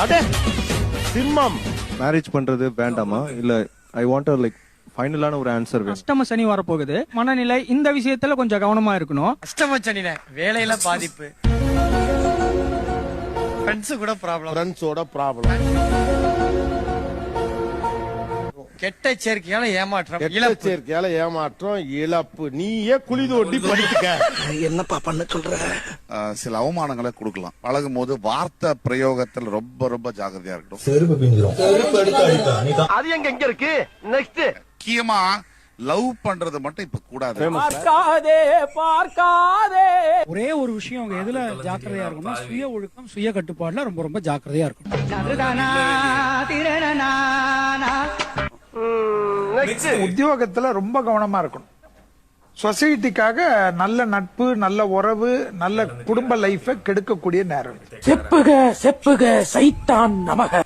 அடே சிம்மம். மேரேஜ் பண்றது வேண்டாமா இல்ல ஐ வாண்ட் லைக் ஃபைனலான ஒரு ஆன்சர் வேணும். அஷ்டம சனி வரப்போகுது. மனநிலை இந்த விஷயத்துல கொஞ்சம் கவனமா இருக்கணும். அஷ்டம சனில வேலையில பாதிப்பு, ஃப்ரெண்ட்ஸோட ப்ராப்ளம், கெட்ட சேர்க்கையால ஏமாற்றம், இழப்பு. நீயே குழி தோண்டி படிச்சுக்க. என்னப்பா பண்ண சொல்ற? சில அவமானங்களை கொடுக்கலாம். பழகும் போது வார்த்தை பிரயோகத்தில் ரொம்ப ரொம்ப ஜாகிரதையா இருக்கணும். அது எங்க இருக்கு? நெக்ஸ்ட் முக்கியமா லவ் பண்றது மட்டும் இப்ப கூடாது. ஒரே ஒரு விஷயம் அவங்க எதுல ஜாக்கிரதையா இருக்கணும்னா சுய ஒழுக்கம், சுய கட்டுப்பாடுல ரொம்ப ரொம்ப ஜாக்கிரதையா இருக்கணும். உத்தியோகத்துல ரொம்ப கவனமா இருக்கணும். சொசைட்டிக்காக நல்ல நட்பு, நல்ல உறவு, நல்ல குடும்ப லைஃபை கெடுக்கக்கூடிய நேரம். செப்புக செப்புக சைத்தான் நமக.